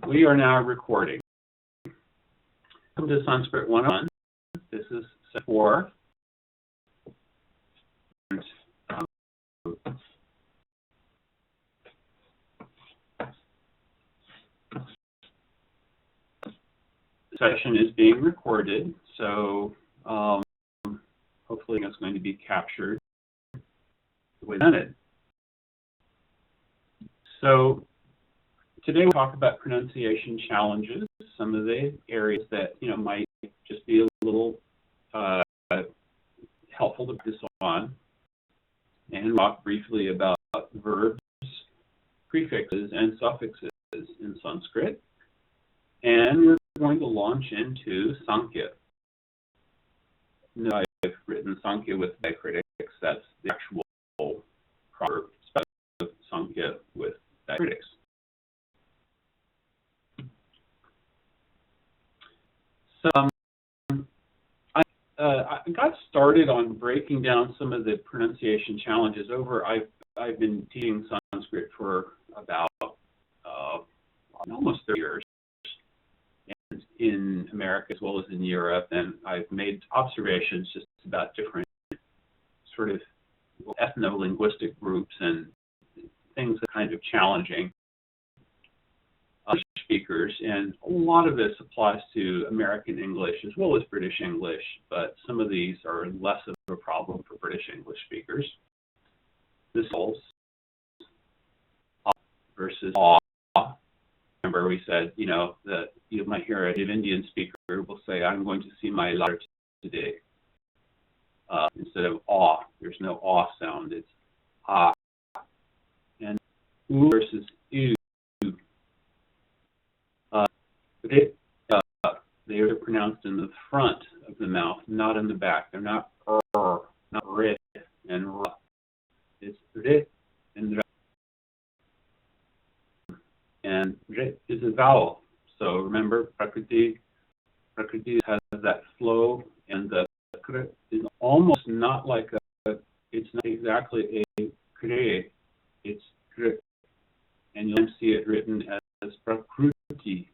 We are now recording. Welcome to Sanskrit 101. This is set 4. And, the session is being recorded, so hopefully it's going to be captured within it. So today we'll talk about pronunciation challenges, some of the areas that might just be a little helpful to focus on, and talk briefly about verbs, prefixes, and suffixes in Sanskrit. And we're going to launch into Sankhya. Now, I've written Sankhya with diacritics. That's the actual proper spelling of Sankhya with diacritics. So I got started on breaking down some of the pronunciation challenges over. I've been teaching Sanskrit for about almost 30 years, and in America as well as in Europe, and I've made observations just about different sort of ethno-linguistic groups and things that are kind of challenging speakers, and a lot of this applies to American English as well as British English, but some of these are less of a problem for British English speakers. This is versus awe. Remember we said, that you might hear an Indian speaker will say, I'm going to see my Lord today. Instead of awe, there's no awe sound, it's ah. And oo versus ew. They are pronounced in the front of the mouth, not in the back. They're not not re and ra. It's re and ra. And re is a vowel. So remember, Prakriti has that flow, and the kre is almost not like it's not exactly a kre, it's kre. And you'll see it written as Prakruti.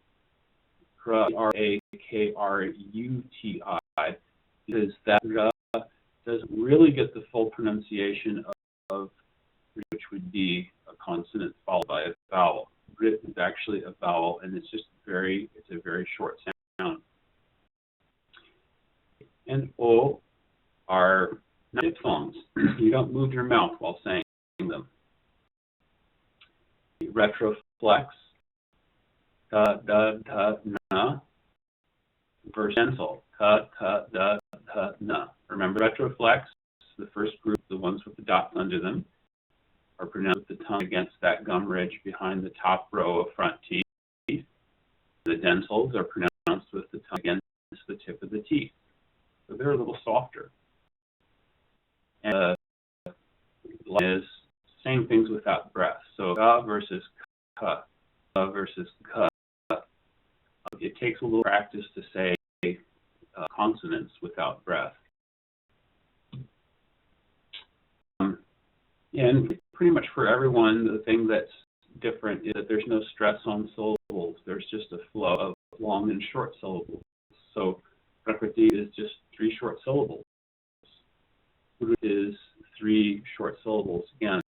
R-A-K-R-U-T-I, because that ra doesn't really get the full pronunciation of which would be a consonant followed by a vowel. Rit is actually a vowel, and it's a very short sound. And O are not diphthongs. You don't move your mouth while saying them. Retroflex, ta, da, ta, na, versus dental, ta, ta, da, ta, na. Remember, retroflex, the first group, the ones with the dots under them, are pronounced with the tongue against that gum ridge behind the top row of front teeth. The dentals are pronounced with the tongue against the tip of the teeth. So they're a little softer. And is same things without breath. So ga versus ka, versus ka. It takes a little practice to say consonants without breath. And pretty much for everyone, the thing that's different is that there's no stress on syllables. There's just a flow of long and short syllables. So Prakriti is just 3 short syllables. Guru is 3 short syllables again.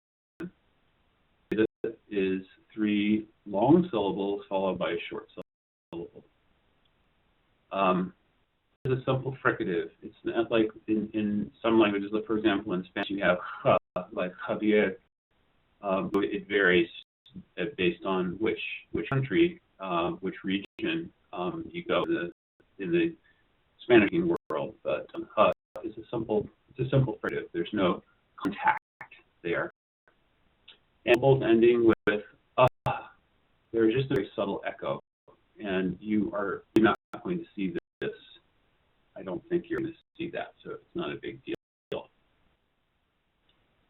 It is 3 long syllables followed by a short syllable. It's a simple fricative. It's not like in some languages, like for example in Spanish you have ja, like Javier. It varies based on which country, which region you go in the Spanish-speaking world. But ja is a simple fricative. There's no contact there. And both ending with there's just a very subtle echo, and you're not going to see this. I don't think you're going to see that, so it's not a big deal.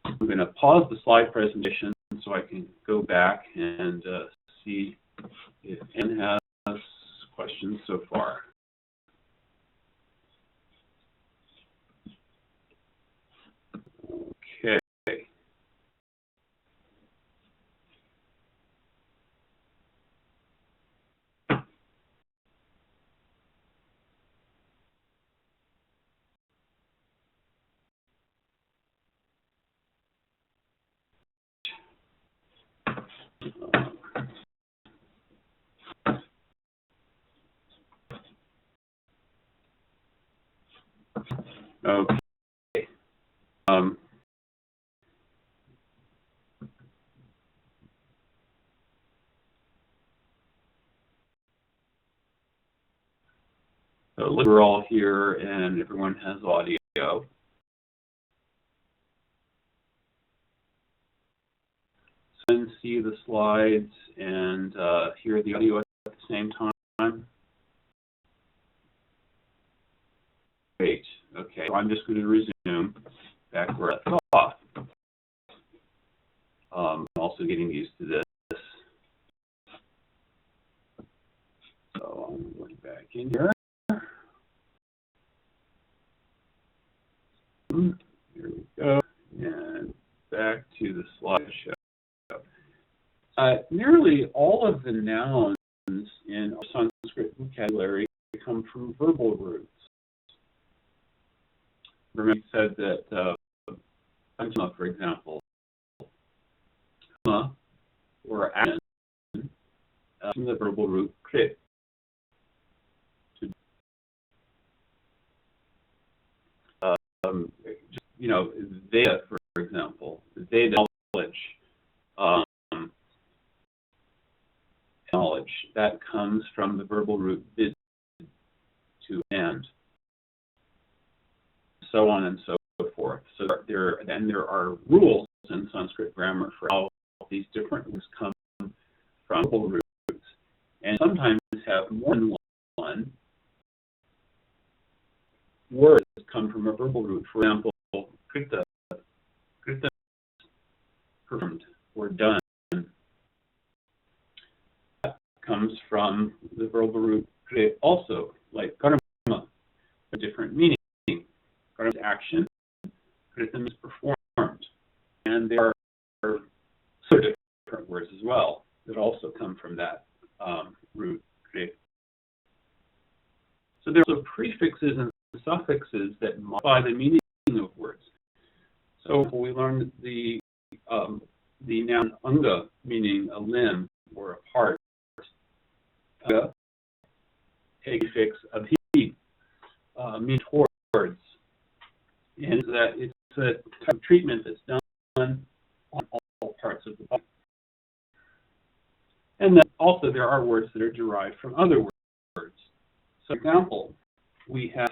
I'm going to pause the slide presentation so I can go back and see if Anne has questions so far. Okay. Okay. So we're all here and everyone has audio. So you can see the slides and hear the audio at the same time. Great. Okay, so I'm just going to resume back where I left off. Also getting used to this. So I'm going back in here. Here we go. And back to the slideshow. Nearly all of the nouns in our Sanskrit vocabulary come from verbal roots. Remember, we said that, for example, or action from the verbal root krit. Veda, for example, Veda knowledge, that comes from the verbal root vid, to and, so on and so forth. So there are rules in Sanskrit grammar for how these different words come from verbal roots, and sometimes have more than one word that come from a verbal root. For example, krita, performed or done, that comes from the verbal root krit also, like karma, a different meaning. Karma is action, kritam is performed, and there are different words as well that also come from that root krit. So there are also prefixes and suffixes that modify the meaning of words. So we learned the noun anga, meaning a limb or a part. Anga, a prefix of he, means towards, and that it's a type of treatment that's done on all parts of the body. And then also there are words that are derived from other words. So, for example, we have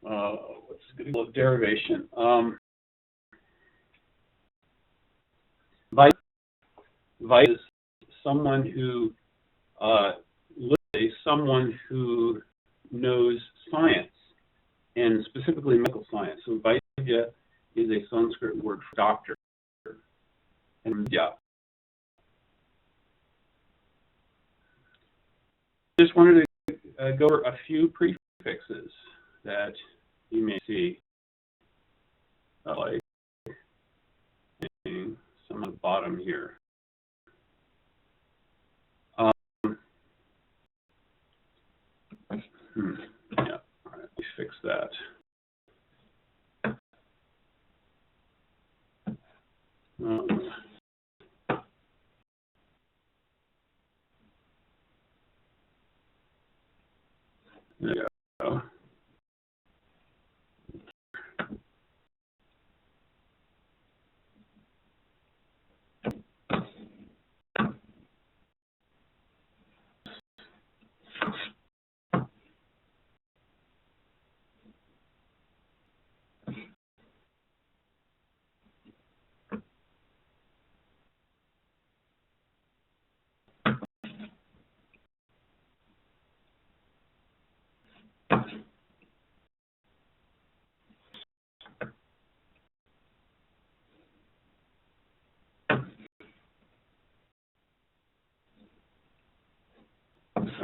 what's a good example of derivation? Vite is someone who someone who knows science, and specifically medical science. So Vaidya is a Sanskrit word for doctor. And yeah. Just wanted to go over a few prefixes that you may see, like some on the bottom here. Yeah, all right, let me fix that. There you go.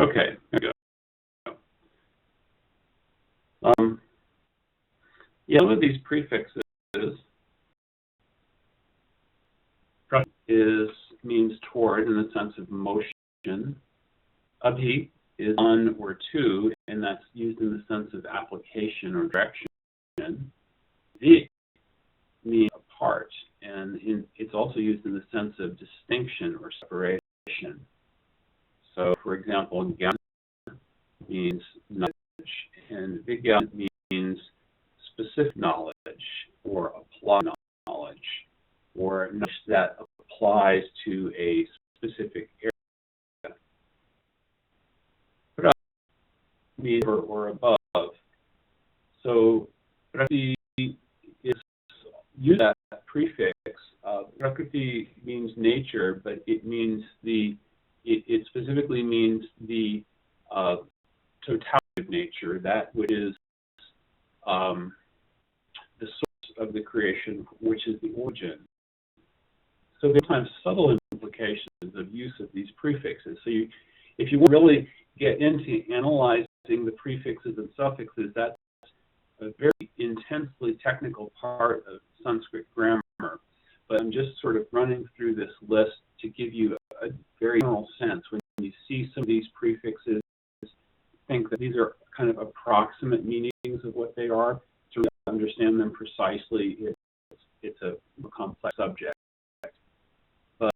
Okay, there we go. Yeah, one of these prefixes means toward in the sense of motion. Abhi is on or to, and that's used in the sense of application or direction. Vi means apart, and it's also used in the sense of distinction or separation. So, for example, Gyan means knowledge, and Vigyan means specific knowledge or applied knowledge, or knowledge that applies to a specific area. Prakriti means or above. So Prakriti is use that prefix. Prakriti means nature, but it means it specifically means the totality of nature, that which is the source of the creation, which is the origin. So there are sometimes subtle implications of use of these prefixes. So if you really get into analyzing the prefixes and suffixes, that's a very intensely technical part of Sanskrit grammar. But I'm just sort of running through this list to give you a very general sense. When you see some of these prefixes, think that these are kind of approximate meanings of what they are. To really understand them precisely, it's a complex subject. But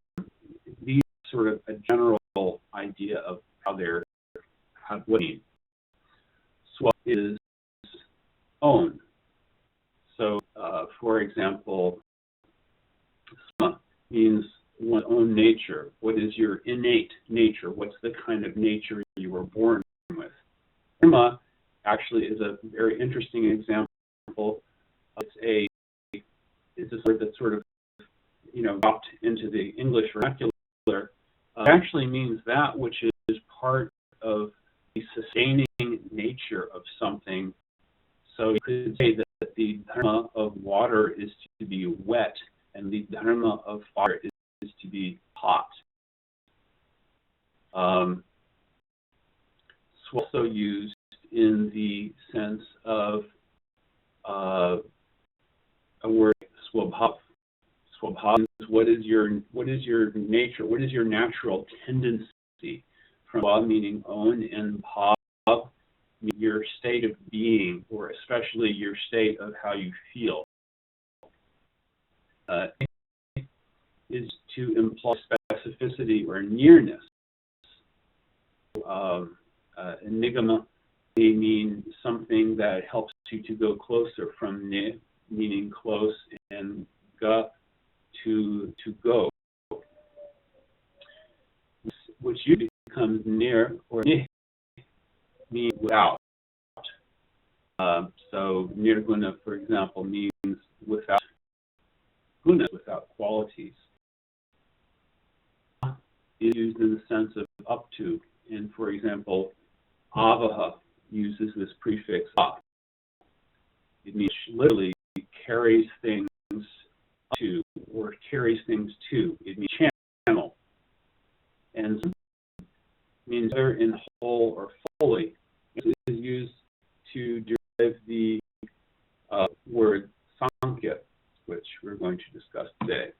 these sort of a general idea of what they mean. Swab is own. So, for example, sma means one's own nature. What is your innate nature? What's the kind of nature you were born with? Dharma actually is a very interesting example. It's a word that sort of, dropped into the English vernacular. It actually means that which is part of the sustaining nature of something. So you could say that the dharma of water is to be wet, and the dharma of fire is to be hot. It's also used in the sense of a word, swabhav. Swabhav is what is your nature, what is your natural tendency, from swab meaning own, and bhav meaning your state of being, or especially your state of how you feel. Is to imply specificity or nearness. Nigama may mean something that helps you to go closer, from ne, meaning close, and ga, to go, which usually becomes near, or ni, means without. So nirguna, for example, means without guna, without qualities. Is used in the sense of up to, and for example, avaha uses this prefix up. It means literally carries things up to, or carries things to. It means channel, and means whether in whole or fully. It is used to derive the word sankhya, which we're going to discuss today.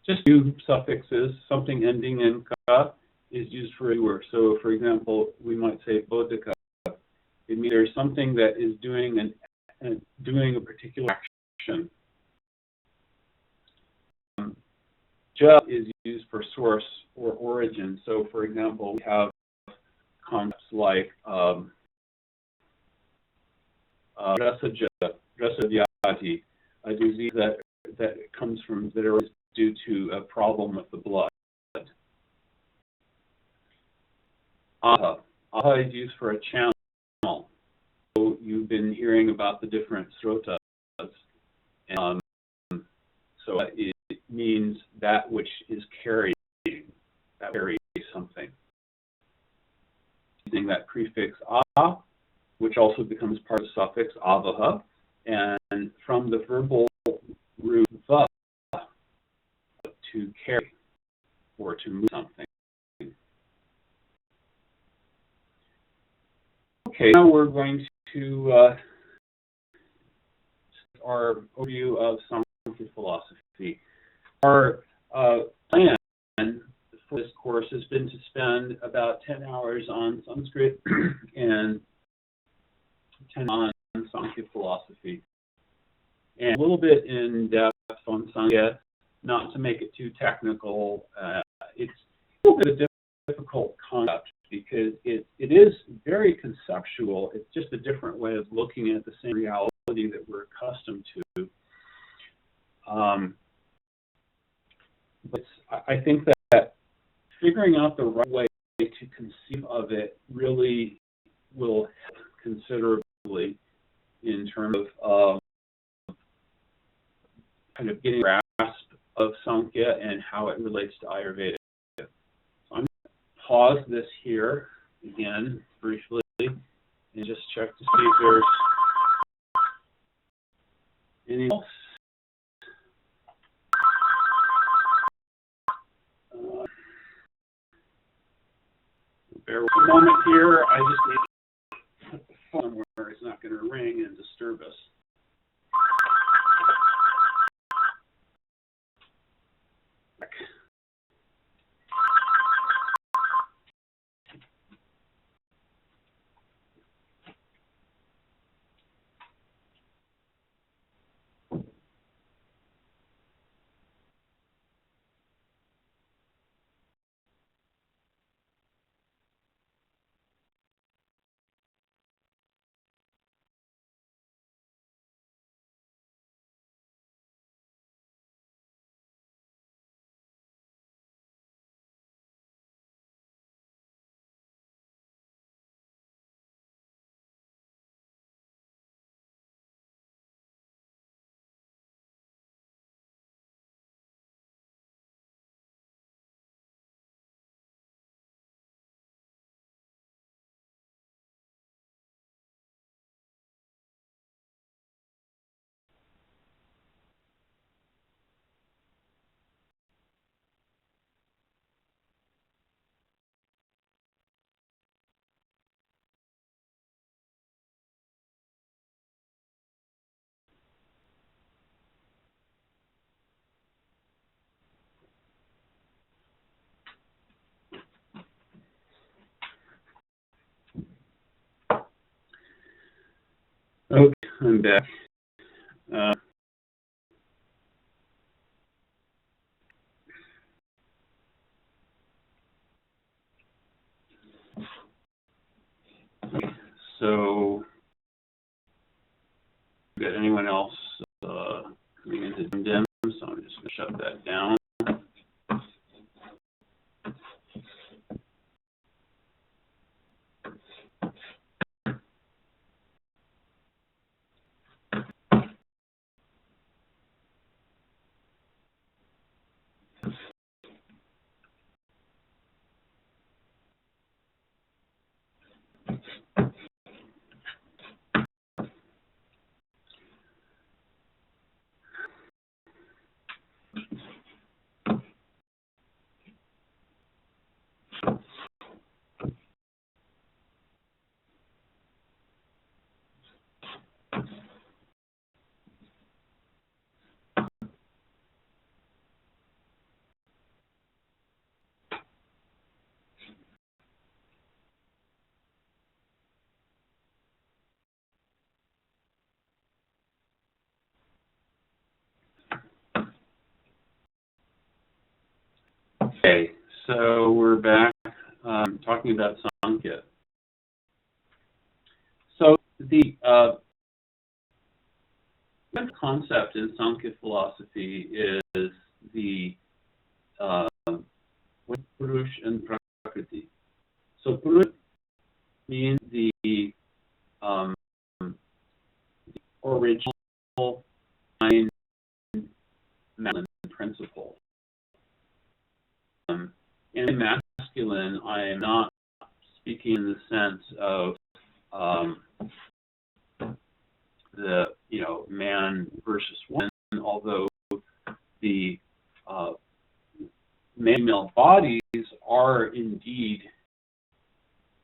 Just two suffixes, something ending in ka is used for a word. So, for example, we might say bodhika. It means there's something that is doing a particular action. Ja is used for source or origin. So, for example, we have concepts like rasavyati, a disease that comes from, that are due to a problem with the blood. Aha. Aha is used for a channel. So you've been hearing about the different srotas. So it means that which is carrying, that carries something. Using that prefix ah, which also becomes part of the suffix avaha, and from the verbal root va, to carry or to move something. Okay, now we're going to our overview of Sanskrit philosophy. Our plan for this course has been to spend about 10 hours on Sanskrit and 10 on Sanskrit philosophy. and a little bit in depth on Sankhya, not to make it too technical. It's a little bit of a difficult concept because it is very conceptual. It's just a different way of looking at the same reality that we're accustomed to. But I think that figuring out the right way to conceive of it really will help considerably in terms of kind of getting a grasp of Sankhya and how it relates to Ayurveda. So I'm going to pause this here again briefly and just check to see if there's anything else. Bear with a moment here. I just need to put the phone where it's not going to ring and disturb us. Okay, I'm back. So, got anyone else coming into DIM? So I'm just going to shut that down. Okay, so we're back talking about Sankhya. So the concept in Sankhya philosophy is the Purush and Prakriti. So Purush means the original mind principle. In masculine, I am not speaking in the sense of the man versus woman, although the male bodies are indeed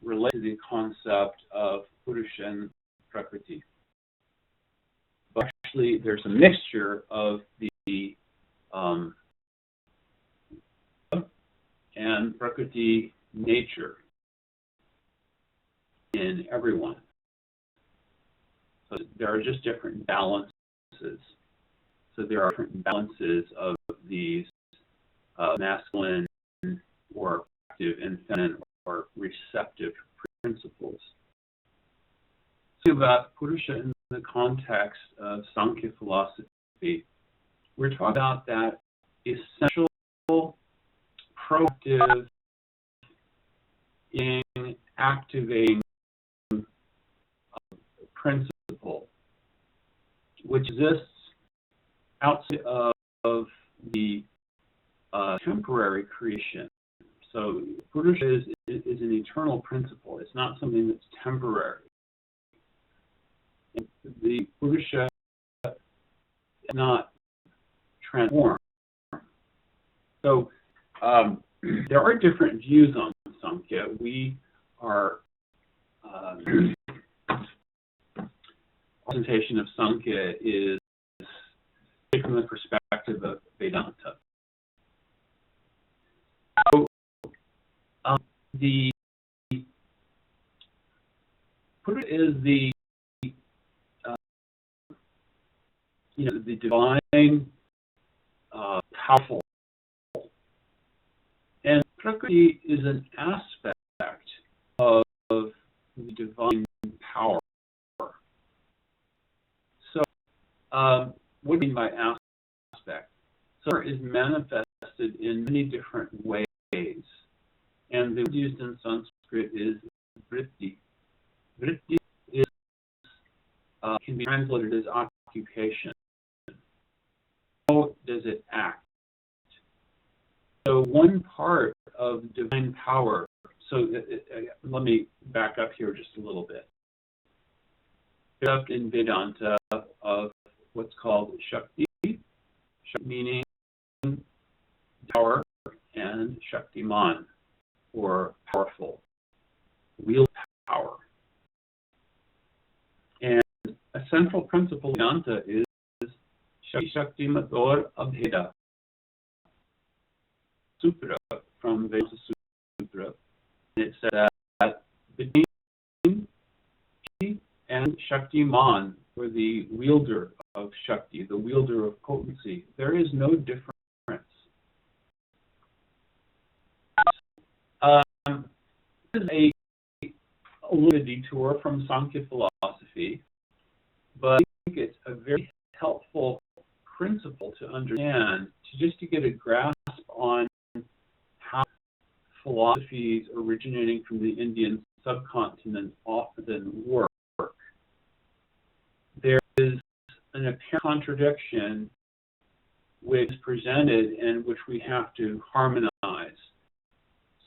related to the concept of Purusha and Prakriti. But actually, there's a mixture of the and Prakriti nature in everyone. So there are just different balances So there are different balances of these masculine or active and feminine or receptive principles. About Purusha in the context of Sankhya philosophy, we're talking about that essential, proactive in activating principle, which exists outside of the temporary creation. So Purusha is an eternal principle. It's not something that's temporary. The Purusha is not transformed. So there are different views on Sankhya. We are presentation of Sankhya is from the perspective of Vedanta. So the Purusha is the the divine, powerful, and Prakriti is an aspect of the divine power. So, what do you mean by aspect? So, is manifested in many different ways, and the word used in Sanskrit is vritti. Vritti is can be translated as occupation. How does it act? So one part of divine power, so let me back up here just a little bit. Up in Vedanta of what's called Shakti, meaning power, and Shaktiman, or powerful, wield power. And a central principle in Vedanta is Shakti Mator Abheda Sutra from Vedanta Sutra. And it says that between Shakti and Shaktiman, or the wielder of Shakti, the wielder of potency, there is no difference. This is a little detour from Sankhya philosophy, but I think it's a very helpful principle to understand, just to get a grasp on how philosophies originating from the Indian subcontinent often work. There is an apparent contradiction which is presented and which we have to harmonize.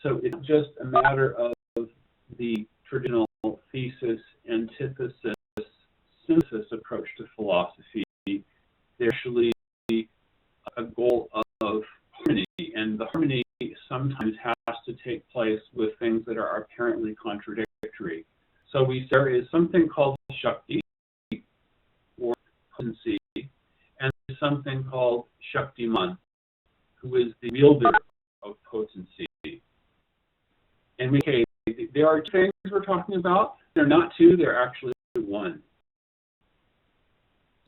So it's just a matter of the traditional thesis, antithesis, synthesis approach to philosophy. There's actually a goal of harmony, and the harmony sometimes has to take place with things that are apparently contradictory. So there is something called Shakti, or potency, and there's something called Shaktiman, who is the wielder of potency. And there are two things we're talking about. They're not two, they're actually one.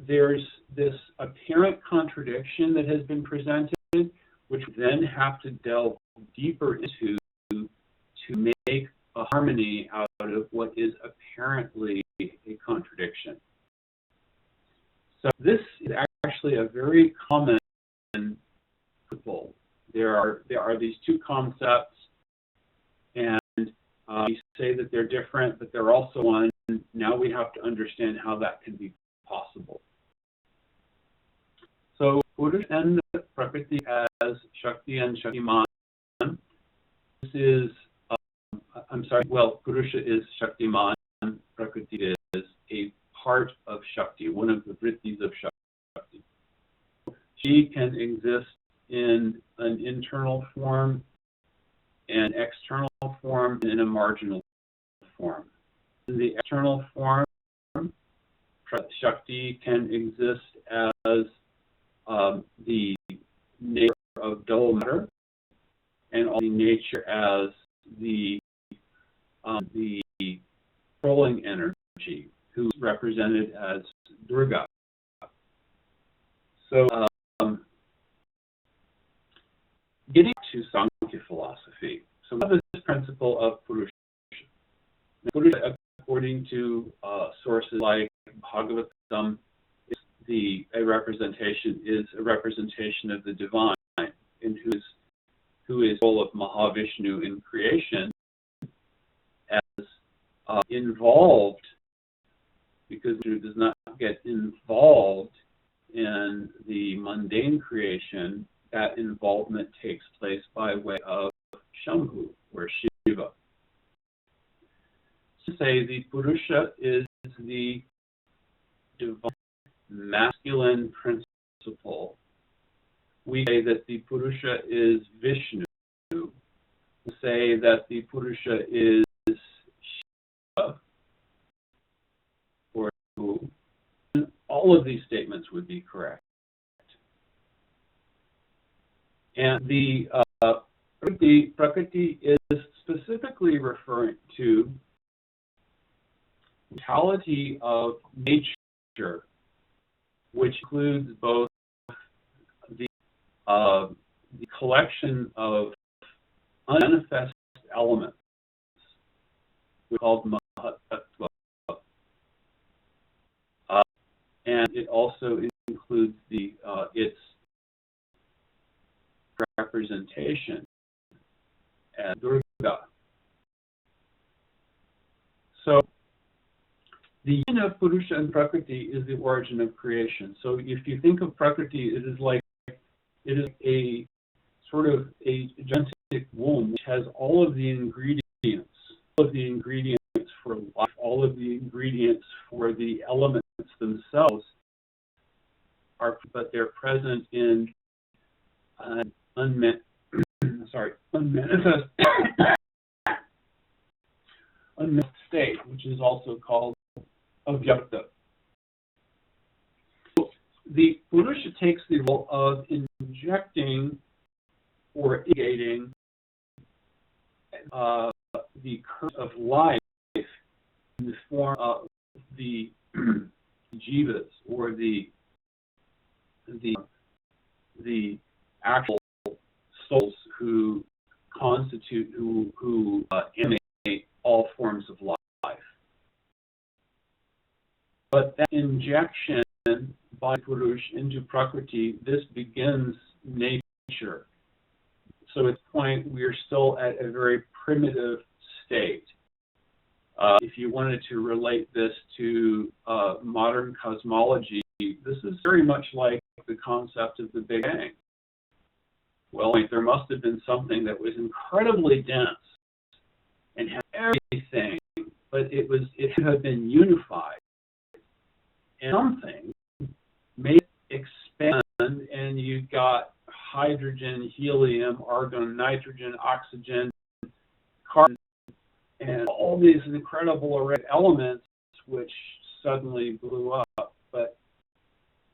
There's this apparent contradiction that has been presented, which we then have to delve deeper into to make a harmony out of what is apparently a contradiction. So this is actually a very common principle. There are these two concepts, and we say that they're different, but they're also one. Now we have to understand how that can be possible. So Purusha and Prakriti as Shakti and Shaktiman. This is, Purusha is Shaktiman, Prakriti is a part of Shakti, one of the vrittis of Shakti. She can exist in an internal form, an external form, and in a marginal form. In the external form, Shakti can exist as the nature of dull matter, and also nature as the controlling energy, who's represented as Durga. So, getting to Sankhya philosophy. So, what is this principle of Purusha? Purusha, according to sources like Bhagavatam, is a representation of the divine, and who is the role of Mahavishnu in creation, as involved, because Vishnu does not get involved in the mundane creation. That involvement takes place by way of Shambhu, or Shiva. To say the Purusha is the divine masculine principle, we say that the Purusha is Vishnu. We say that the Purusha is Shiva, or who. All of these statements would be correct. And the Prakriti is specifically referring to the totality of nature, which includes both the collection of unmanifest elements, we call Mahatattva, and it also includes its representation as Durga. So the union of Purusha and Prakriti is the origin of creation. So if you think of Prakriti, it is a sort of a gigantic womb which has all of the ingredients for life, all of the ingredients for the elements themselves but they're present in unmanifest state, which is also called avyakta. So the Purusha takes the role of injecting or irrigating the current of life in the form of the jivas, or the actual souls who constitute, who animate all forms of life. But that injection by Purush into Prakriti, this begins nature. So at this point, we are still at a very primitive state. If you wanted to relate this to modern cosmology, this is very much like the concept of the Big Bang. Well, there must have been something that was incredibly dense and had everything, but it should have been unified. And something made it expand, and you got hydrogen, helium, argon, nitrogen, oxygen, carbon, and all these incredible array of elements which suddenly blew up. But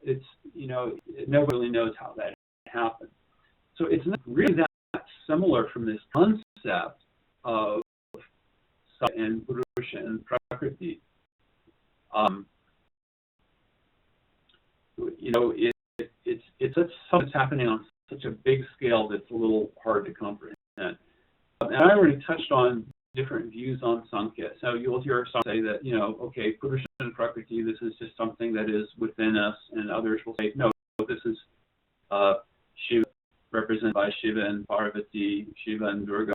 it's, nobody really knows how that happened. So it's not really that similar from this concept of Satya and Purusha and Prakriti. It's something that's happening on such a big scale that's a little hard to comprehend. And I already touched on different views on Sankhya. So you'll hear some say that, okay, Purusha and Prakriti, this is just something that is within us, and others will say, no, this is Shiva, represented by Shiva and Parvati, Shiva and Durga.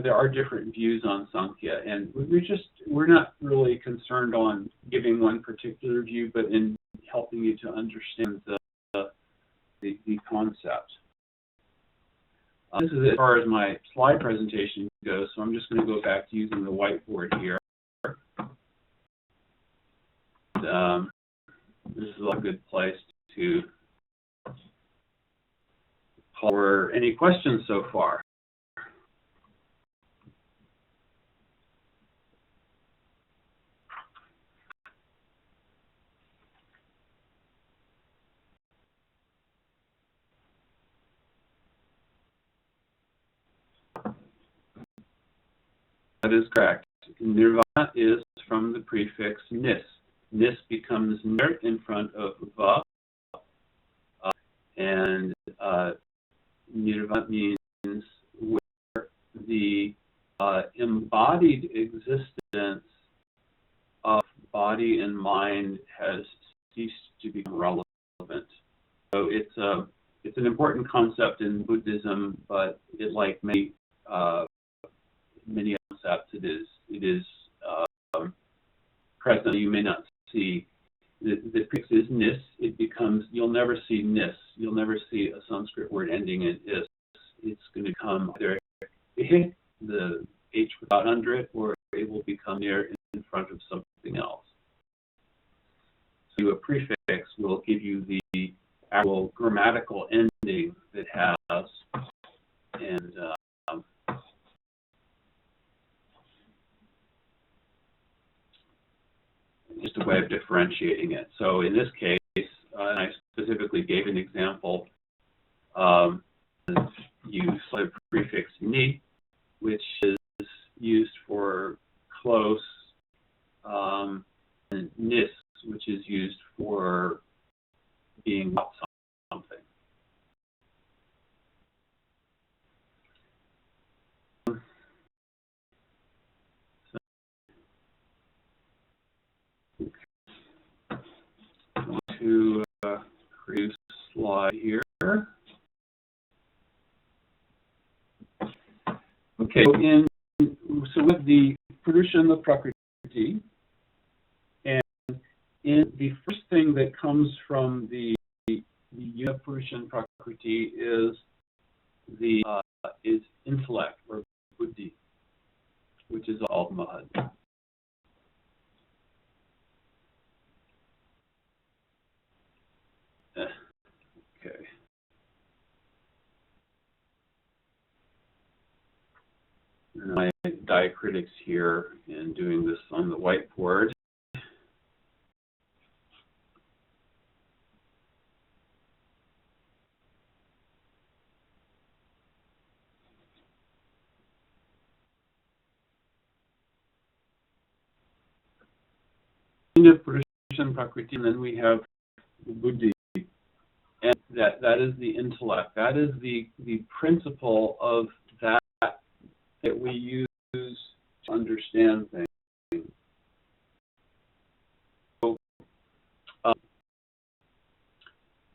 There are different views on Sankhya, and we're not really concerned on giving one particular view, but in helping you to understand the concept. This is as far as my slide presentation goes, so I'm just going to go back to using the whiteboard here. This is a good place to call for any questions so far. That is correct. Nirvana is from the prefix nis, nis becomes nir in front of va, and nirva means where the embodied existence of body and mind has ceased to become relevant. So it's an important concept in Buddhism, but like many concepts, it is present. You may not see the prefix is nis. It becomes, you'll never see nis. You'll never see a Sanskrit word ending in is. It's going to become either hit the H without under it, or it will become near in front of something else. So a prefix will give you the actual grammatical ending that has, and just a way of differentiating it. So in this case, and I specifically gave an example, you select the prefix ni, which is used for close, and nis, which is used for being about something. To create a slide here. Okay, so with the Purusha and the Prakriti, and in the first thing that comes from the unit Purusha and Prakriti is is intellect, or buddhi, which is all mud. Okay. And my diacritics here and doing this on the whiteboard. Purusha and Prakriti, and then we have buddhi. And that is the intellect. That is the principle of that we use to understand things. So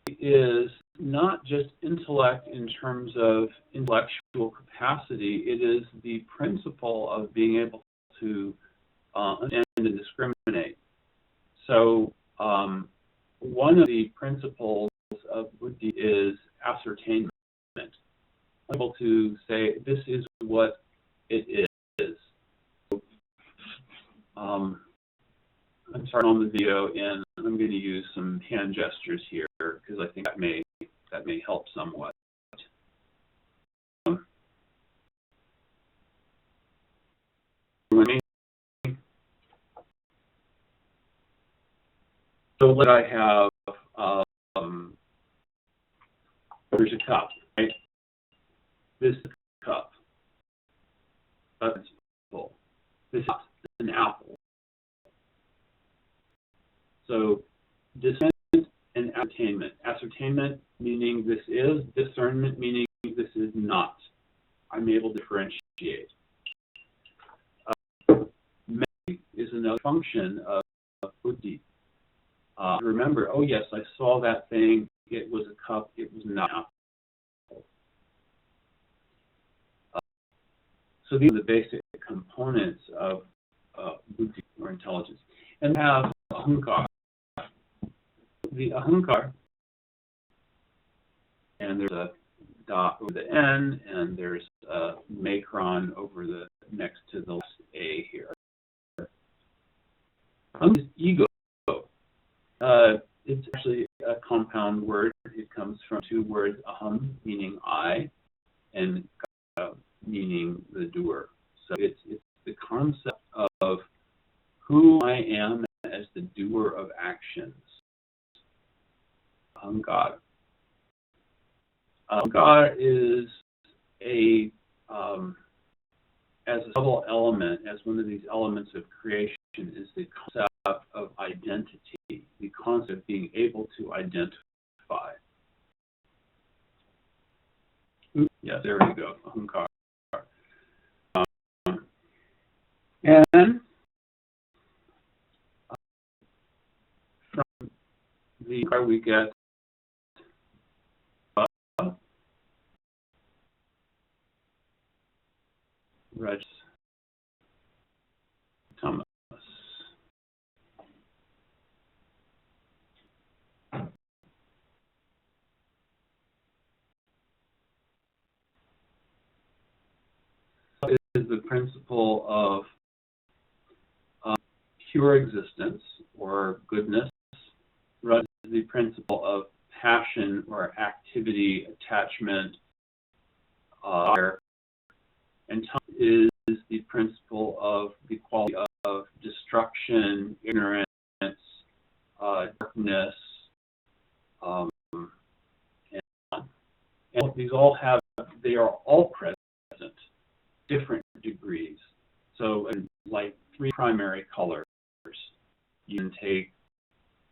it is not just intellect in terms of intellectual capacity. It is the principle of being able to understand and discriminate. So one of the principles of buddhi is ascertainment. Able to say this is what it is. I'm starting on the video, and I'm going to use some hand gestures here because I think that may help somewhat. So what I have, there's a cup, right? This is a cup. That's full. This is an apple. So discernment and ascertainment. Ascertainment meaning this is, discernment meaning this is not. I'm able to differentiate. Memory is another function of buddhi. Remember, oh yes, I saw that thing. It was a cup. It was not an apple. So these are the basic components of buddhi, or intelligence. And we have ahankar. The ahankar, and there's a dot over the N, and there's a macron over the next to the A here. Is ego. It's actually a compound word. It comes from two words, aham, meaning I, and kara, meaning the doer. So it's the concept of who I am as the doer of actions. Ahankar. Ahankar is as a subtle element, as one of these elements of creation, is the concept of identity. identify. Yes, there we go. Ahankar. And from the we get Raj Thomas. Is the principle of pure existence or goodness, rather than the principle of passion or activity, attachment, and time is the principle of the quality of destruction, ignorance, darkness, and these all have, they are all present, different degrees. So, like 3 primary colors, you can take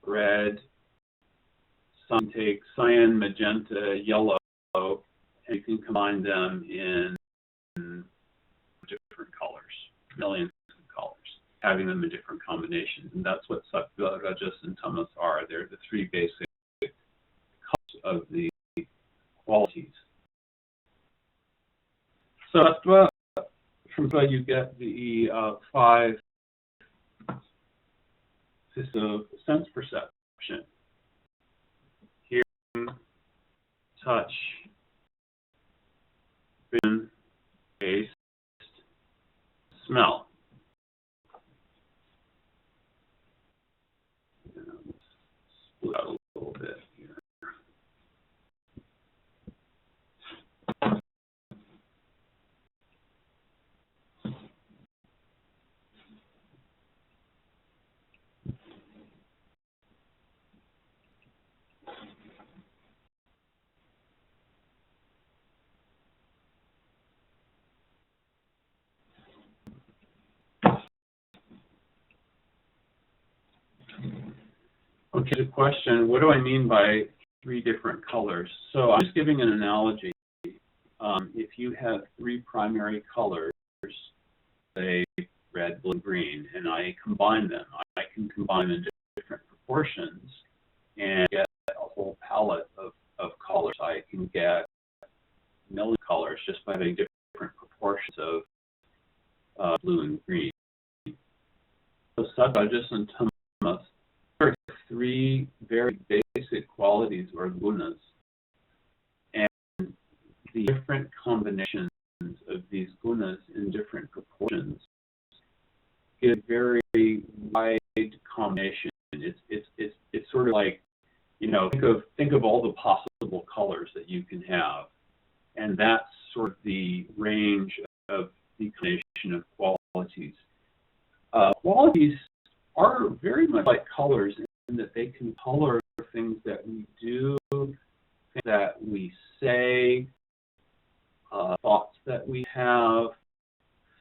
red, some take cyan, magenta, yellow, and you can combine them in different colors, millions of colors, having them in different combinations. And that's what Sattva, Rajas, and Tamas are. They're the 3 basic colors of the qualities. So Sattva, from Sattva you get the 5 of sense perception: hearing, touch, vision, taste, smell. Let's split out a little bit here. Okay, the question, what do I mean by 3 different colors? So I'm just giving an analogy. If you have 3 primary colors, say red, blue, green, and I combine them, I can combine them in different proportions and get a whole palette of colors. I can get a million colors just by having different proportions of blue and green. So Sattva, Rajas, and Tamas are 3 very basic qualities or gunas, and the different combinations of these gunas in different proportions give very wide combination. It's sort of like, you know, think of all the possible colors that you can have, and that's sort of the range of the combination of qualities. Qualities are very much like colors in that they can color things that we do, things that we say, thoughts that we have,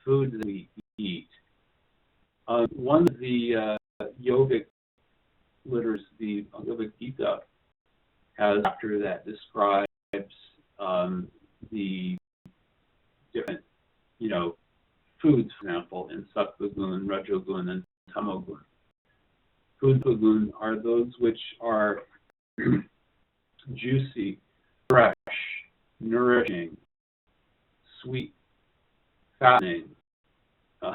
food that we eat. One of the yogic literature, the Bhagavad Gita, has a chapter that describes the different, you know, foods, for example, in Sattva Gun, Rajogun, and Tamogun. Food gun are those which are juicy, fresh, nourishing, sweet, fattening. I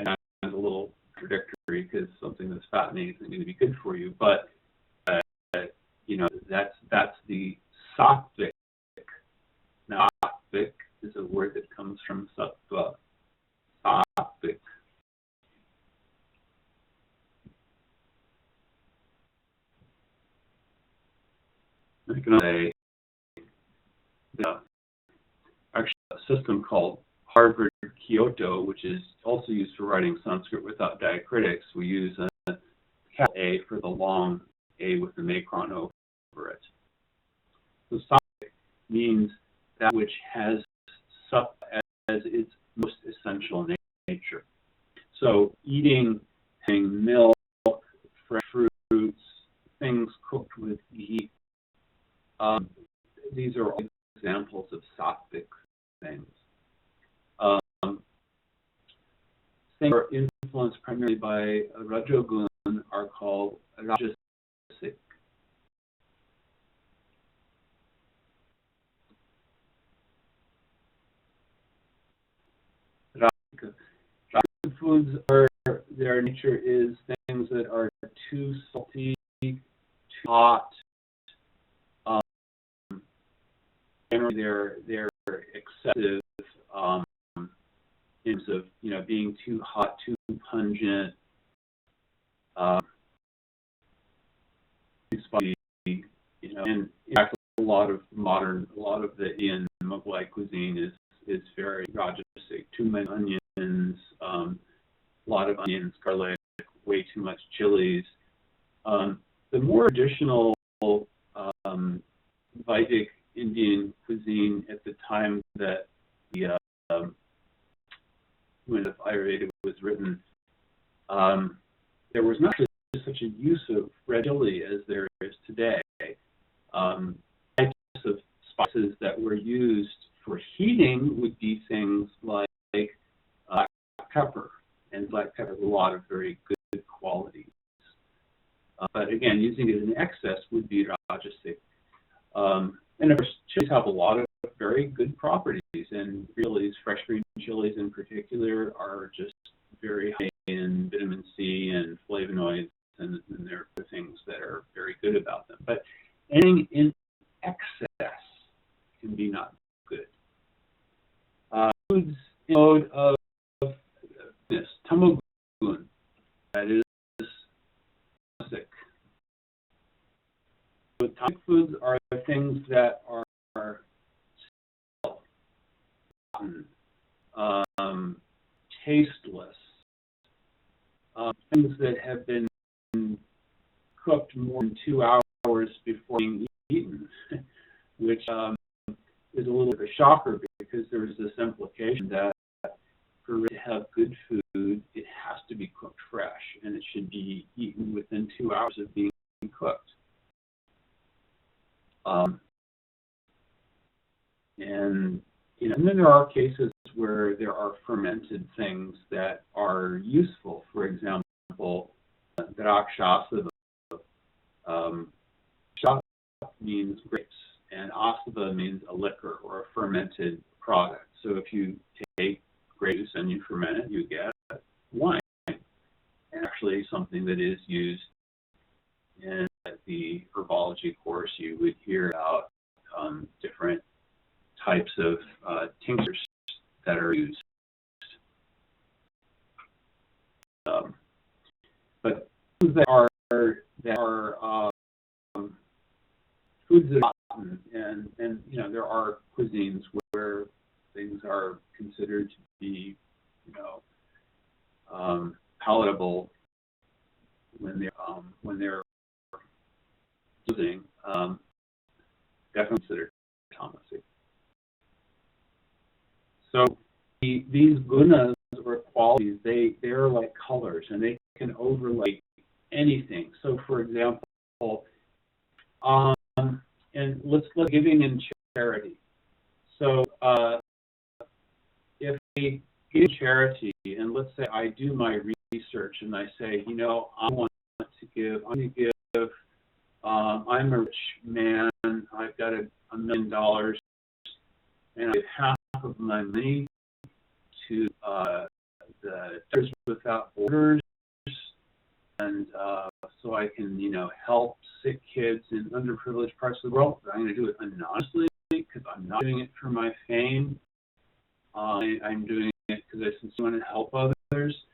know it's a little contradictory because something that's fattening isn't going to be good for you, but you know, that's the sattvic. Now, sattvic is a word that comes from sattva. Sattvic. I can say actually a system called Harvard Kyoto, which is also used for writing Sanskrit without diacritics. We use a capital A for the long A with the macron over it. So sattvic means that which has sattva as its most essential nature. So eating milk, fresh fruits, things cooked with These are all examples of sattvic things. Things that are influenced primarily by rajogun are called rajasic. Rajasic foods are, their nature is things that are too salty, too hot. Generally, they're excessive in terms of, you know, being too hot, too pungent, too spicy, you know. And in fact, a lot of the Indian Mughlai cuisine is very rajasic. Too many onions, a lot of onions, garlic, way too much chilies. The more traditional Vedic Indian cuisine at the time that the when the Ayurveda was written, there was not such a use of red chili as there is today. Types of spices that were used for heating would be things like black pepper, and black pepper has a lot of very good qualities. But again, using it in excess would be rajasic. And of course, chilies have a lot of very good properties, and really fresh green chilies in particular are just very high in vitamin C and flavonoids, and there are things that are very good about them. But anything in excess can be not good. Foods in mode of this, tamagun, that is sick. So toxic foods are things that are rotten, tasteless, things that have been cooked more than 2 hours before being eaten, which is a little bit of a shocker, because there is this implication that for it to have good food, it has to be cooked fresh, and it should be eaten within 2 hours of being cooked. And you know, and then there are cases where there are fermented things that are useful. For example, drakshasava. Shasa means grapes, and asava means a liquor or a fermented product. So if you take grapes and you ferment it, you get wine. And actually, something that is used in the herbology course, you would hear about different types of tinctures that are used. But foods that are foods that are rotten, and you know, there are cuisines where things are considered to be, you know, palatable when they're using, definitely considered tamasic. So these gunas or qualities, they're like colors, and they can overlay anything. So for example, and let's look at giving and charity. So if I give charity, and let's say I do my research and I say, you know, I'm going to give, I'm a rich man, I've got $1 million, and I give half of my money to the Doctors Without Borders, and so I can, you know, help sick kids in underprivileged parts of the world. But I'm going to do it anonymously because I'm not doing it for my fame. I'm doing it because I sincerely want to help others,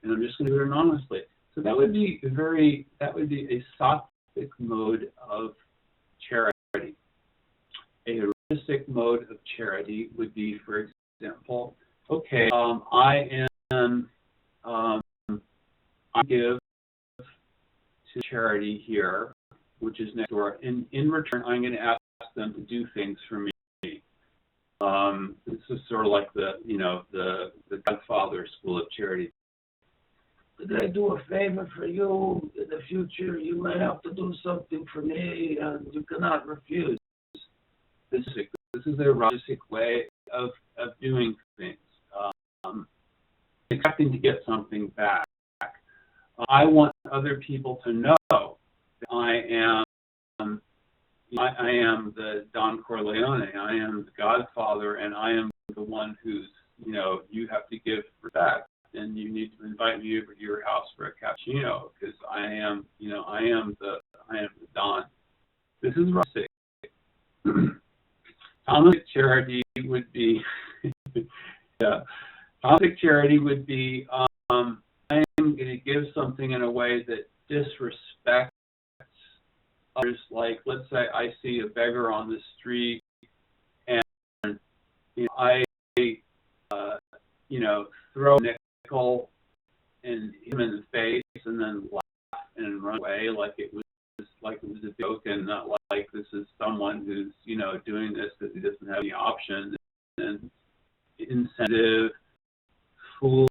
and I'm just going to do it anonymously. So that would be a sattvic mode of charity. A rajasic mode of charity would be, for example, okay, I give to charity here, which is next door. In return, I'm going to ask them to do things for me. This is sort of like the Godfather school of charity. Could I do a favor for you in the future? You might have to do something for me, and you cannot refuse. This is a Rajasic way of doing things. Expecting to get something back. I want other people to know that I am the Don Corleone. I am the Godfather, and I am the one who's, you have to give respect, and you need to invite me over to your house for a cappuccino because I am the Don. This is Rajasic. Tamasic charity would be, Tamasic charity would be, I'm going to give something in a way that disrespects others. Like, let's say I see a beggar on the street, and I, throw a nickel and hit him in the face, and then laugh and run away like it was a joke, and not like this is someone who's doing this because he doesn't have any options, and insensitive, foolish,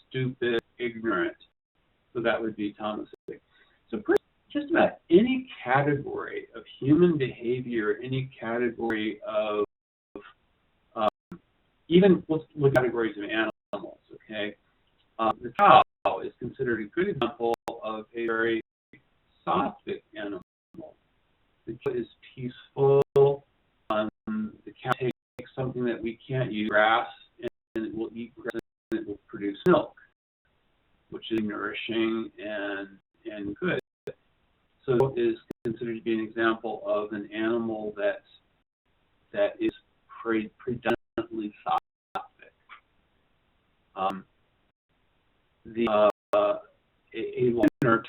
stupid, ignorant. So that would be Tamasic. So just about any category of human behavior, any category of even what categories of animals, okay? The cow is considered a good example of a very sattvic animal. The cow is peaceful. The cow takes something that we can't use, grass, and it will eat grass, and it will produce milk, which is nourishing and good. So it is considered to be an example of an animal that is predominantly sattvic. A lion or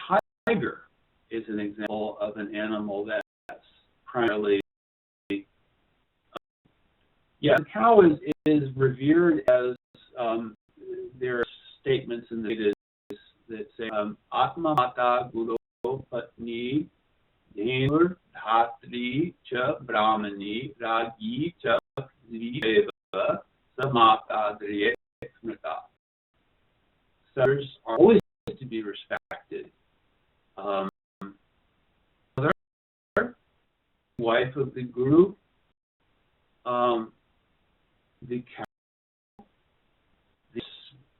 tiger is an example of an animal that's primarily. The cow is revered as there are statements in the Vedas that say Atma Mata Guru Patni Dhenur Dhatri Cha Brahmani Ragi Cha Dviveva Samata Driye Smrita. Mothers are always to be respected. Mother, wife of the guru, the cow, this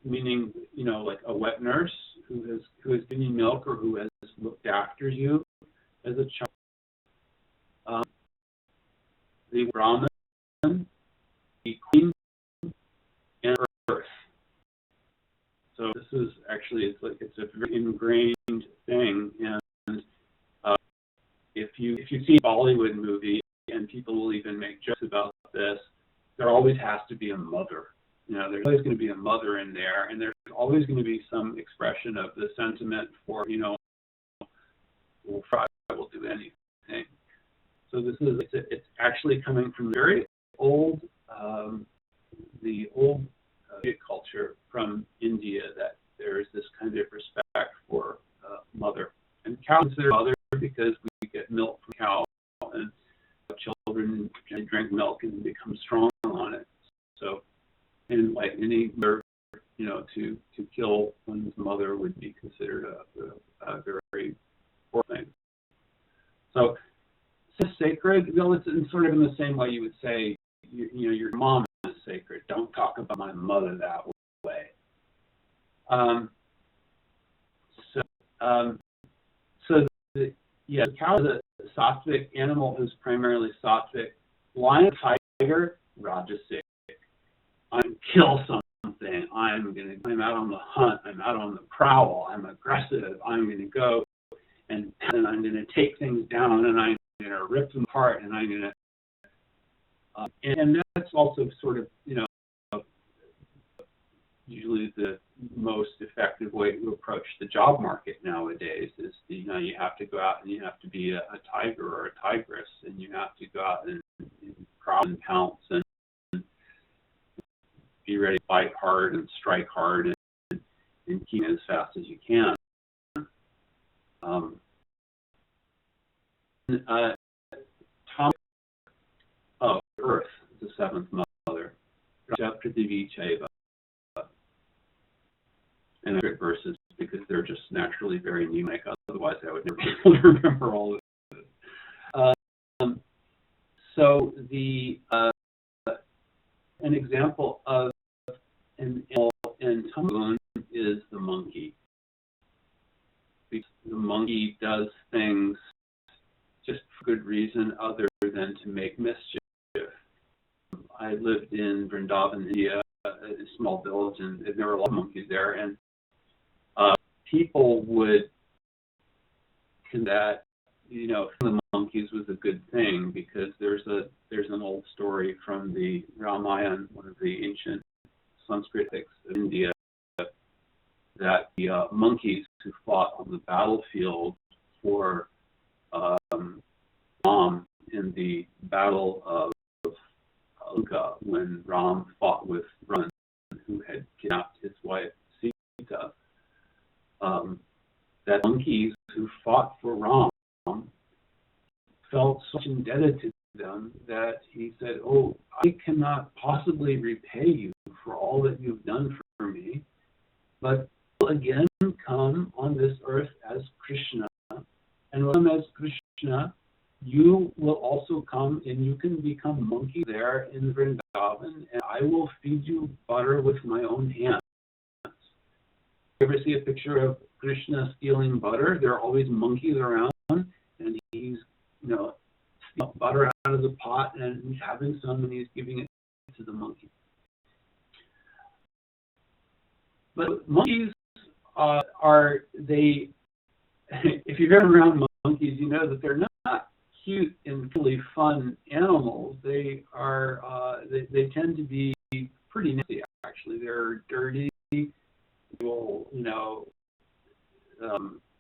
meaning like a wet nurse who has given you milk or who has looked after you as a child. The Brahman, the queen, and earth. So this is actually it's a very ingrained thing, and if you see a Bollywood movie, and people will even make jokes about this, there always has to be a mother. There's always going to be a mother in there, and there's always going to be some expression of the sentiment for I will do anything. So it's actually coming from very old the old culture from India, that there is this kind of respect for mother. And cow is considered mother because we get milk from cow, and children drink milk and become strong on it. So, and like any mother, to kill one's mother would be considered a very poor thing. So, it's sacred. It's sort of in the same way you would say, your mom is sacred. Don't talk about my mother that way. The cow is a sattvic animal who's primarily sattvic. Lion, tiger, Rajasic. I'm going to kill something. I'm out on the hunt. I'm out on the prowl. I'm aggressive. I'm going to go and I'm going to take things down, and I'm going to rip them apart, and I'm going to and that's also sort of, usually the most effective way to approach the job market nowadays is, you have to go out and you have to be a tiger or a tigress, and you have to go out and prowl and pounce and be ready to fight hard and strike hard and keep it as fast as you can. Earth is the seventh mother. Chapter Chaiva. And great verses because they're just naturally very mnemonic. Otherwise, I would never be able to remember all of it. So an example of an animal in Tamil is the monkey. Because the monkey does things just for good reason other than to make mischief. I lived in Vrindavan, India, a small village, and there were a lot of monkeys there, and people would think that, the monkeys was a good thing, because there's an old story from the Ramayana, one of the ancient Sanskrit texts of India, that the monkeys who fought on the battlefield for Ram in the battle of Lanka, when Ram fought with Ravan, who had kidnapped his wife Sita, that monkeys who fought for Ram felt so indebted to them that he said, "Oh, I cannot possibly repay you for all that you've done for me, but again come on this earth as Krishna, and when I'm as Krishna, you will also come and you can become monkey there in Vrindavan, and I will feed you butter with my own hands." You ever see a picture of Krishna stealing butter? There are always monkeys around, and he's, stealing butter out of the pot, and he's having some, and he's giving it to the monkey. But monkeys if you've ever been around monkeys, you know that they're not cute and really fun animals. They they tend to be pretty nasty, actually. They're dirty. They will,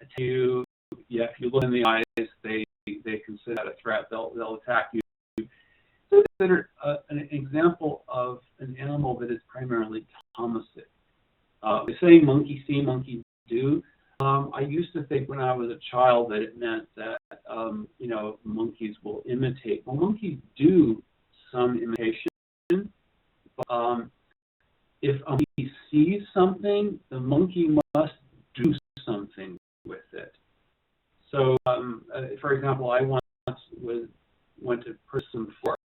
attack you. Yeah, if you look in the eyes, they consider that a threat. They'll attack you. So it's considered an example of an animal that is primarily tamasic. They say monkey see, monkey do. I used to think when I was a child that it meant that, monkeys will imitate. Well, monkeys do some imitation. But, if a monkey sees something, the monkey must do something with it. So, for example, I once went to prison for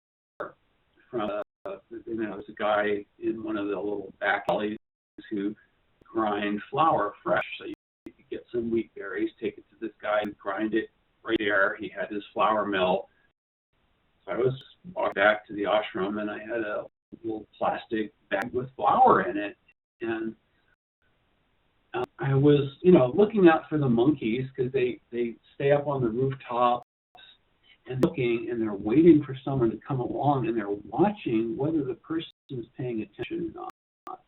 from there was a guy in one of the little back alleys who grind flour fresh. So you could get some wheat berries, take it to this guy and grind it right there. He had his flour mill. So I was walking back to the ashram, and I had a little plastic bag with flour in it, and I was, looking out for the monkeys, because they stay up on the rooftops and looking, and they're waiting for someone to come along, and they're watching whether the person is paying attention or not.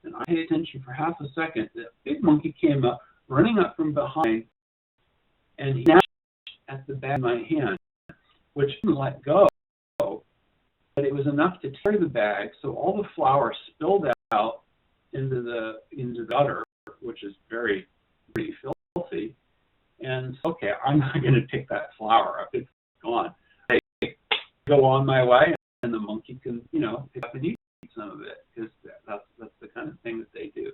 And I paid attention for half a second. The big monkey came up, running up from behind, and he snatched at the bag in my hand, which didn't let go. But it was enough to tear the bag, so all the flour spilled out into the gutter, which is pretty filthy. And okay, I'm not going to pick that flour up; it's gone. I go on my way, and the monkey can, pick up and eat some of it, because that's the kind of thing that they do.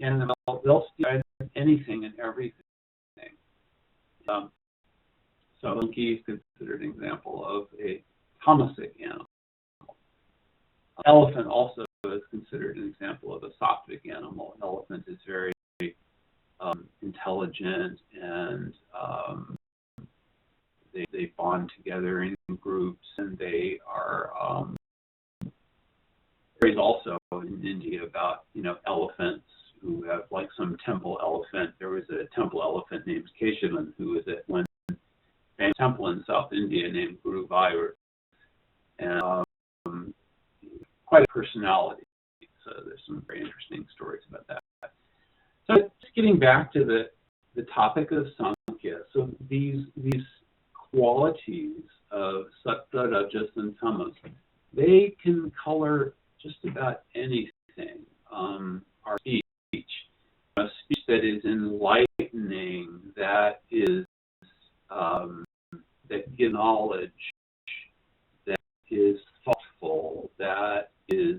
And they'll steal anything and everything. So monkey is considered an example of a tamasic animal. Elephant also is considered an example of a sattvic animal. Elephant is very intelligent, and they bond together in groups, and they are. There is also in India about elephants who have like some temple elephant. There was a temple elephant named Keshavan who was at one temple in South India named Guru Vayur, and quite a personality. So there's some very interesting stories about that. So just getting back to the topic of Sankhya. So these qualities of Sattva, Rajas, and Tamas, they can color just about anything. Our speech, a speech that is enlightening, that is that gives knowledge, that is thoughtful, that is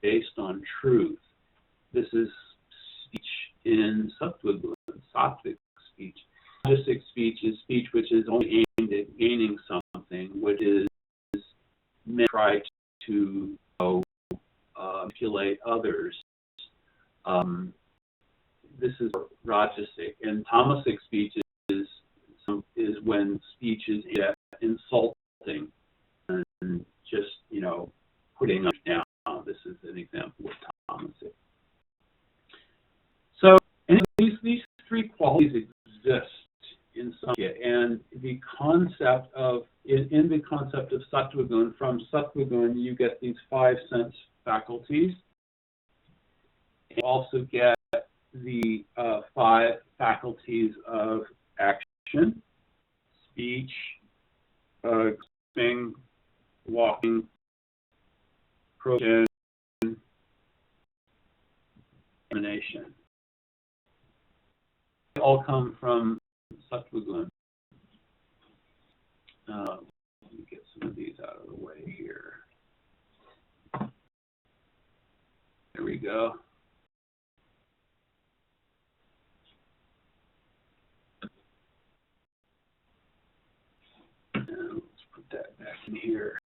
based on truth. This is speech in Sattva Guna, sattvic speech. Rajasic speech is speech which is only aimed at gaining something, which is then try to manipulate others. This is rajasic, and tamasic speech is when speech is insulting and just putting others down. This is an example of tamasic. So, and these three qualities exist in Sanskrit, and the concept of in the concept of sattva gun, from sattva gun you get these 5 sense faculties. You also get the 5 faculties of action: speech, grasping, walking, projection, emanation. They all come from sattva gun. Let me get some of these out of the way here. There we go. And let's put that back in here.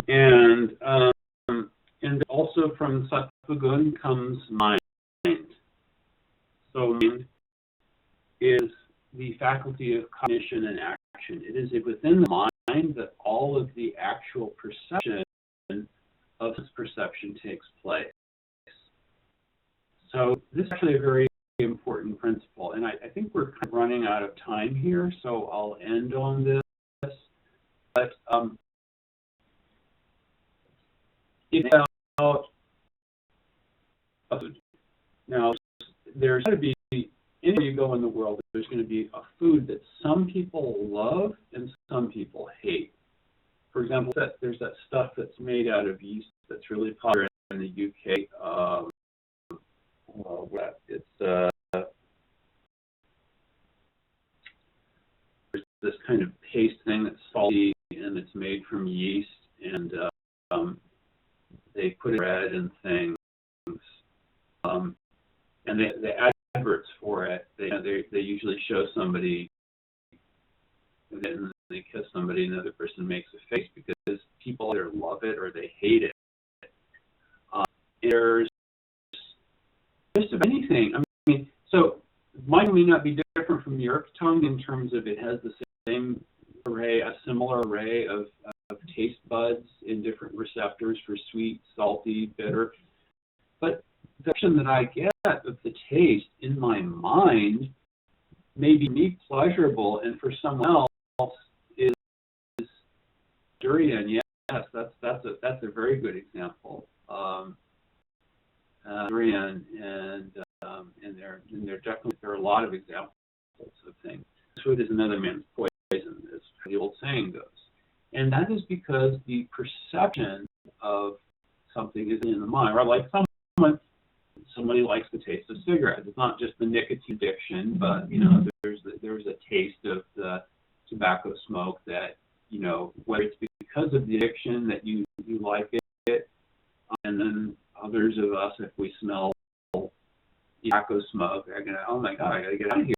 And also from sattva gun comes mind. So mind is the faculty of cognition and action. It is within the mind that all of the actual perception of this perception takes place. So this is actually a very important principle, and I think we're kind of running out of time here, so I'll end on this. But now, there's going to be, anywhere you go in the world, there's going to be a food that some people love and some people hate. For example, there's that stuff that's made out of yeast that's really popular in the UK. There's this kind of paste thing that's salty and it's made from yeast, and they put in bread and things, and the adverts for it, they usually show somebody, and they kiss somebody, and the other person makes a face, because people either love it or they hate it. There's just about anything. I mean, so mine may not be different from your tongue in terms of it has the same array, a similar array of taste buds in different receptors for sweet, salty, bitter. But the perception that I get of the taste in my mind may be me pleasurable, and for someone else is durian. Yes, that's a very good example. Durian, and there are a lot of examples of things. Food is another man's poison, as the old saying goes. And that is because the perception of something is in the mind. Or like somebody likes the taste of cigarettes. It's not just the nicotine addiction, but there's a taste of the tobacco smoke that, whether it's because of the addiction that you like it, and then others of us, if we smell tobacco smoke, are gonna, oh my God, I gotta get out of here.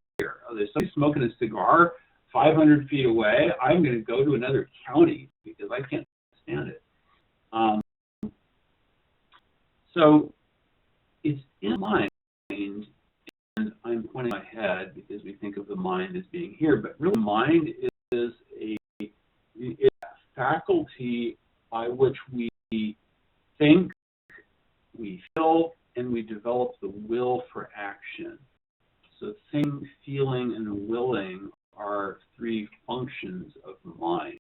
Oh, there's somebody smoking a cigar 500 feet away. I'm going to go to another county because I can't stand it. So it's in the mind, and I'm pointing my head because we think of the mind as being here, but really the mind is a faculty by which we think, we feel, and we develop the will for action. So thinking, feeling, and willing are 3 functions of the mind.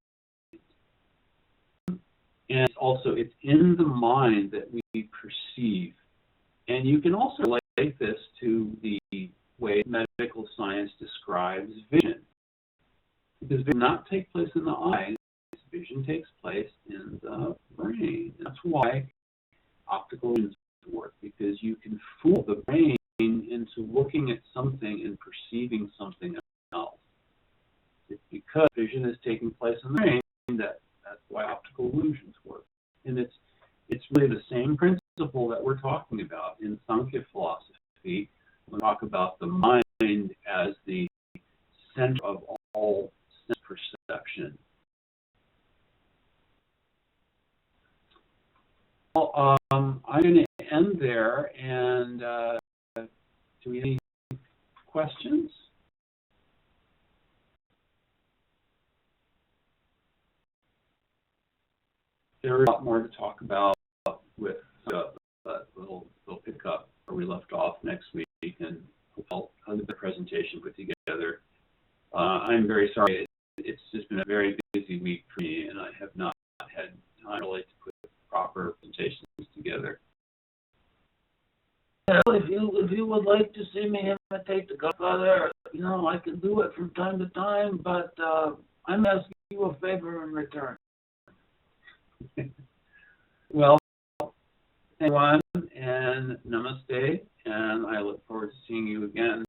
And it's in the mind that we perceive. And you can also relate this to the way medical science describes vision. Because vision does not take place in the eyes, vision takes place in the brain. That's why optical illusions work, because you can fool the brain into looking at something and perceiving something else. It's because vision is taking place in the brain that's why optical illusions work. And it's really the same principle that we're talking about in Sanskrit philosophy. We talk about the mind as the center of all sense perception. Well, I'm going to end there, and do we have any questions? There is a lot more to talk about with but we'll pick up where we left off next week, and I'll get the presentation put together. I'm very sorry. It's just been a very busy week for me, and I have not had time really to put proper presentations together. Well, if you would like to see me imitate the Godfather, I can do it from time to time, but I'm asking you a favor in return. Well, everyone, and namaste, and I look forward to seeing you again